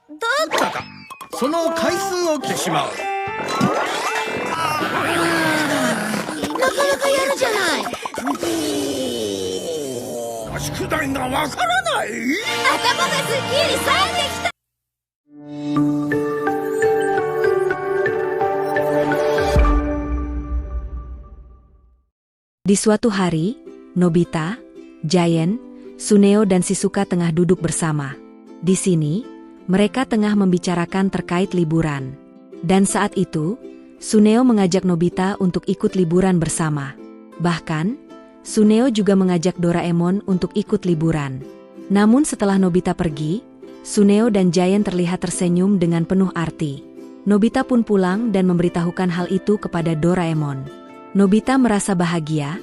だったか。その回数を切ってしまう。なかなかやるじゃない。宿題がわからない。頭がすっきり冴えてきた。Di suatu hari, Nobita, Giant, Suneo dan Shizuka tengah duduk bersama. Di sini, mereka tengah membicarakan terkait liburan. Dan saat itu, Suneo mengajak Nobita untuk ikut liburan bersama. Bahkan, Suneo juga mengajak Doraemon untuk ikut liburan. Namun setelah Nobita pergi, Suneo dan Giant terlihat tersenyum dengan penuh arti. Nobita pun pulang dan memberitahukan hal itu kepada Doraemon. Nobita merasa bahagia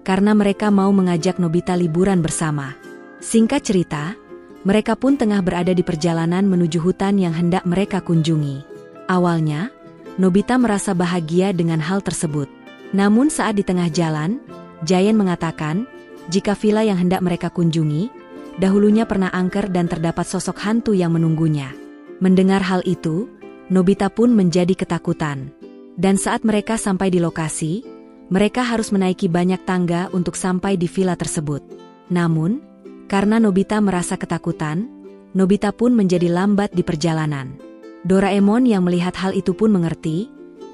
karena mereka mau mengajak Nobita liburan bersama. Singkat cerita, mereka pun tengah berada di perjalanan menuju hutan yang hendak mereka kunjungi. Awalnya, Nobita merasa bahagia dengan hal tersebut. Namun saat di tengah jalan, Giant mengatakan jika villa yang hendak mereka kunjungi, dahulunya pernah angker dan terdapat sosok hantu yang menunggunya. Mendengar hal itu, Nobita pun menjadi ketakutan. Dan saat mereka sampai di lokasi, mereka harus menaiki banyak tangga untuk sampai di villa tersebut. Namun, karena Nobita merasa ketakutan, Nobita pun menjadi lambat di perjalanan. Doraemon yang melihat hal itu pun mengerti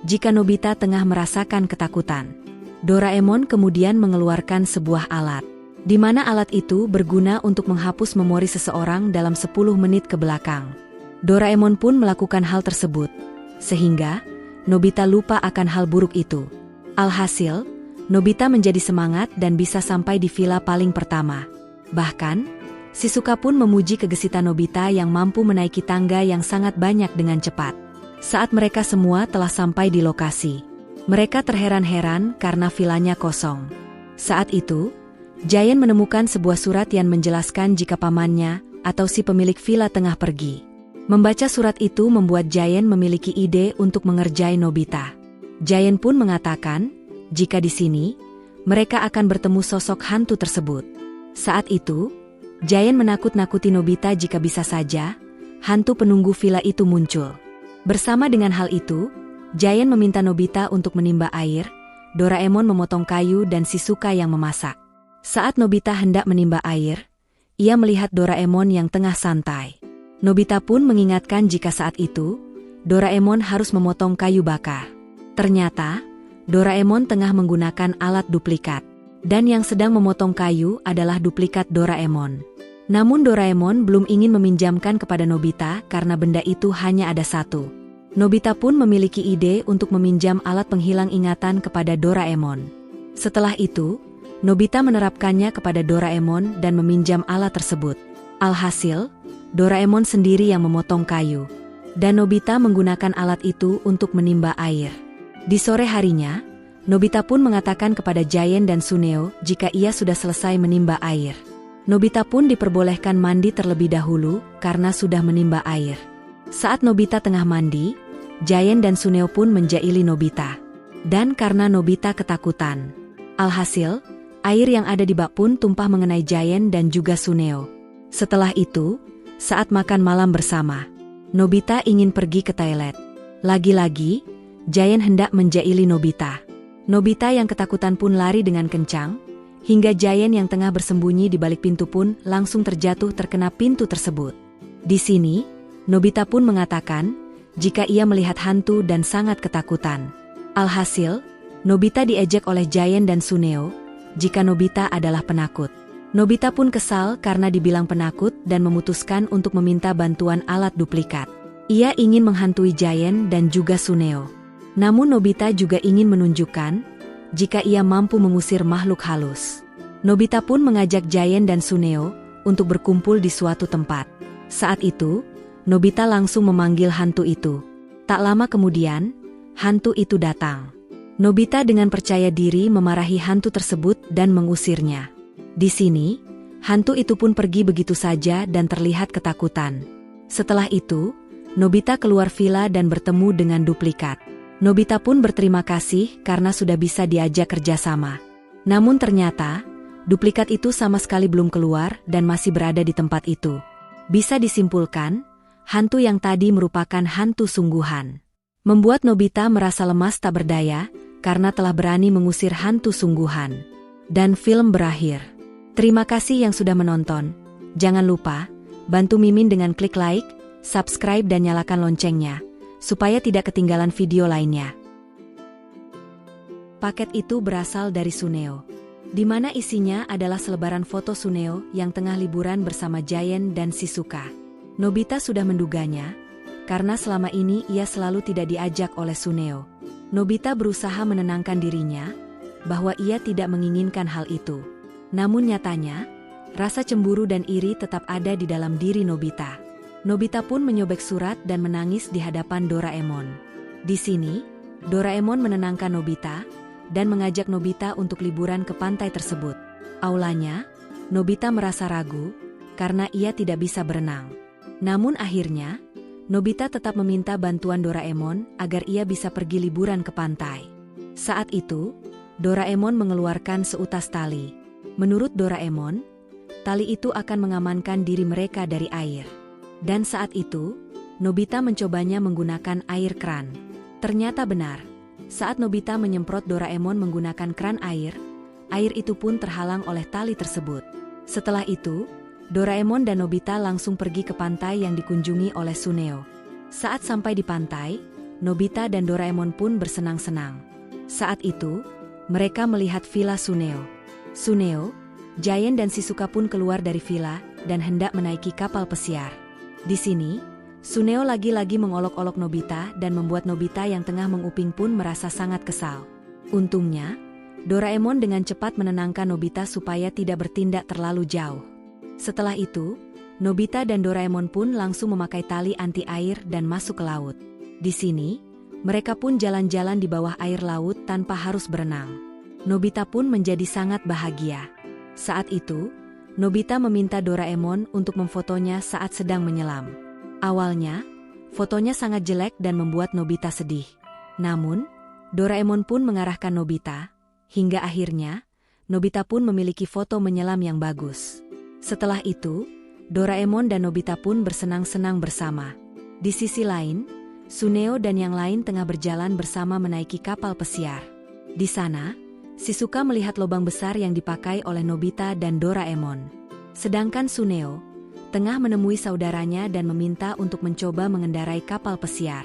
jika Nobita tengah merasakan ketakutan. Doraemon kemudian mengeluarkan sebuah alat, di mana alat itu berguna untuk menghapus memori seseorang dalam 10 menit ke belakang. Doraemon pun melakukan hal tersebut, sehingga Nobita lupa akan hal buruk itu. Alhasil, Nobita menjadi semangat dan bisa sampai di villa paling pertama. Bahkan, Shizuka pun memuji kegesitan Nobita yang mampu menaiki tangga yang sangat banyak dengan cepat. Saat mereka semua telah sampai di lokasi, mereka terheran-heran karena villanya kosong. Saat itu, Giant menemukan sebuah surat yang menjelaskan jika pamannya atau si pemilik villa tengah pergi. Membaca surat itu membuat Giant memiliki ide untuk mengerjai Nobita. Giant pun mengatakan jika di sini, mereka akan bertemu sosok hantu tersebut. Saat itu, Giant menakut-nakuti Nobita jika bisa saja hantu penunggu villa itu muncul. Bersama dengan hal itu, Giant meminta Nobita untuk menimba air, Doraemon memotong kayu dan Shizuka yang memasak. Saat Nobita hendak menimba air, ia melihat Doraemon yang tengah santai. Nobita pun mengingatkan jika saat itu, Doraemon harus memotong kayu bakar. Ternyata, Doraemon tengah menggunakan alat duplikat, dan yang sedang memotong kayu adalah duplikat Doraemon. Namun Doraemon belum ingin meminjamkan kepada Nobita karena benda itu hanya ada satu. Nobita pun memiliki ide untuk meminjam alat penghilang ingatan kepada Doraemon. Setelah itu, Nobita menerapkannya kepada Doraemon dan meminjam alat tersebut. Alhasil, Doraemon sendiri yang memotong kayu, dan Nobita menggunakan alat itu untuk menimba air. Di sore harinya, Nobita pun mengatakan kepada Giant dan Suneo jika ia sudah selesai menimba air. Nobita pun diperbolehkan mandi terlebih dahulu karena sudah menimba air. Saat Nobita tengah mandi, Giant dan Suneo pun menjaili Nobita. Dan karena Nobita ketakutan, alhasil, air yang ada di bak pun tumpah mengenai Giant dan juga Suneo. Setelah itu, saat makan malam bersama, Nobita ingin pergi ke toilet. Lagi-lagi, Giant hendak menjaili Nobita. Nobita yang ketakutan pun lari dengan kencang, hingga Giant yang tengah bersembunyi di balik pintu pun langsung terjatuh terkena pintu tersebut. Di sini, Nobita pun mengatakan jika ia melihat hantu dan sangat ketakutan. Alhasil, Nobita diejek oleh Giant dan Suneo jika Nobita adalah penakut. Nobita pun kesal karena dibilang penakut dan memutuskan untuk meminta bantuan alat duplikat. Ia ingin menghantui Giant dan juga Suneo. Namun Nobita juga ingin menunjukkan jika ia mampu mengusir makhluk halus. Nobita pun mengajak Giant dan Suneo untuk berkumpul di suatu tempat. Saat itu, Nobita langsung memanggil hantu itu. Tak lama kemudian, hantu itu datang. Nobita dengan percaya diri memarahi hantu tersebut dan mengusirnya. Di sini, hantu itu pun pergi begitu saja dan terlihat ketakutan. Setelah itu, Nobita keluar villa dan bertemu dengan duplikat. Nobita pun berterima kasih karena sudah bisa diajak kerjasama. Namun ternyata, duplikat itu sama sekali belum keluar dan masih berada di tempat itu. Bisa disimpulkan, hantu yang tadi merupakan hantu sungguhan. Membuat Nobita merasa lemas tak berdaya, karena telah berani mengusir hantu sungguhan. Dan film berakhir. Terima kasih yang sudah menonton. Jangan lupa, bantu Mimin dengan klik like, subscribe dan nyalakan loncengnya, supaya tidak ketinggalan video lainnya. Paket itu berasal dari Suneo, di mana isinya adalah selebaran foto Suneo yang tengah liburan bersama Giant dan Shizuka. Nobita sudah menduganya, karena selama ini ia selalu tidak diajak oleh Suneo. Nobita berusaha menenangkan dirinya, bahwa ia tidak menginginkan hal itu. Namun nyatanya, rasa cemburu dan iri tetap ada di dalam diri Nobita. Nobita pun menyobek surat dan menangis di hadapan Doraemon. Di sini, Doraemon menenangkan Nobita, dan mengajak Nobita untuk liburan ke pantai tersebut. Aulanya, Nobita merasa ragu, karena ia tidak bisa berenang. Namun akhirnya, Nobita tetap meminta bantuan Doraemon agar ia bisa pergi liburan ke pantai. Saat itu, Doraemon mengeluarkan seutas tali. Menurut Doraemon, tali itu akan mengamankan diri mereka dari air. Dan saat itu, Nobita mencobanya menggunakan air keran. Ternyata benar. Saat Nobita menyemprot Doraemon menggunakan keran air itu pun terhalang oleh tali tersebut. Setelah itu, Doraemon dan Nobita langsung pergi ke pantai yang dikunjungi oleh Suneo. Saat sampai di pantai, Nobita dan Doraemon pun bersenang-senang. Saat itu, mereka melihat villa Suneo. Suneo, Giant dan Shizuka pun keluar dari villa dan hendak menaiki kapal pesiar. Di sini, Suneo lagi-lagi mengolok-olok Nobita dan membuat Nobita yang tengah menguping pun merasa sangat kesal. Untungnya, Doraemon dengan cepat menenangkan Nobita supaya tidak bertindak terlalu jauh. Setelah itu, Nobita dan Doraemon pun langsung memakai tali anti-air dan masuk ke laut. Di sini, mereka pun jalan-jalan di bawah air laut tanpa harus berenang. Nobita pun menjadi sangat bahagia. Saat itu, Nobita meminta Doraemon untuk memfotonya saat sedang menyelam. Awalnya, fotonya sangat jelek dan membuat Nobita sedih. Namun, Doraemon pun mengarahkan Nobita, hingga akhirnya, Nobita pun memiliki foto menyelam yang bagus. Setelah itu, Doraemon dan Nobita pun bersenang-senang bersama. Di sisi lain, Suneo dan yang lain tengah berjalan bersama menaiki kapal pesiar. Di sana, Shizuka melihat lubang besar yang dipakai oleh Nobita dan Doraemon. Sedangkan Suneo tengah menemui saudaranya dan meminta untuk mencoba mengendarai kapal pesiar.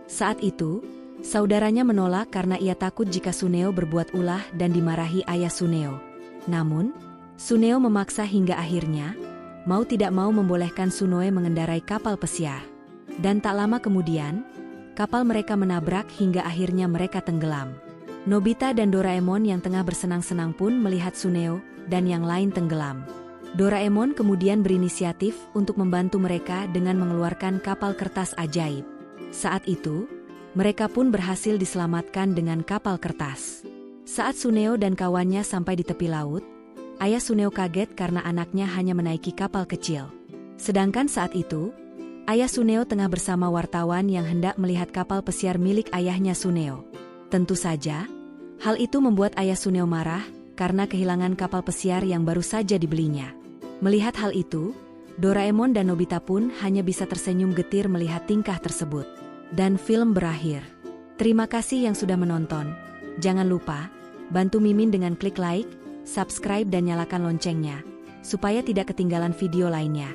Saat itu, saudaranya menolak karena ia takut jika Suneo berbuat ulah dan dimarahi ayah Suneo. Namun, Suneo memaksa hingga akhirnya, mau tidak mau membolehkan Suneo mengendarai kapal pesiar. Dan tak lama kemudian, kapal mereka menabrak hingga akhirnya mereka tenggelam. Nobita dan Doraemon yang tengah bersenang-senang pun melihat Suneo dan yang lain tenggelam. Doraemon kemudian berinisiatif untuk membantu mereka dengan mengeluarkan kapal kertas ajaib. Saat itu, mereka pun berhasil diselamatkan dengan kapal kertas. Saat Suneo dan kawannya sampai di tepi laut, ayah Suneo kaget karena anaknya hanya menaiki kapal kecil. Sedangkan saat itu, ayah Suneo tengah bersama wartawan yang hendak melihat kapal pesiar milik ayahnya Suneo. Tentu saja, hal itu membuat ayah Suneo marah karena kehilangan kapal pesiar yang baru saja dibelinya. Melihat hal itu, Doraemon dan Nobita pun hanya bisa tersenyum getir melihat tingkah tersebut. Dan film berakhir. Terima kasih yang sudah menonton. Jangan lupa, bantu Mimin dengan klik like, subscribe dan nyalakan loncengnya, supaya tidak ketinggalan video lainnya.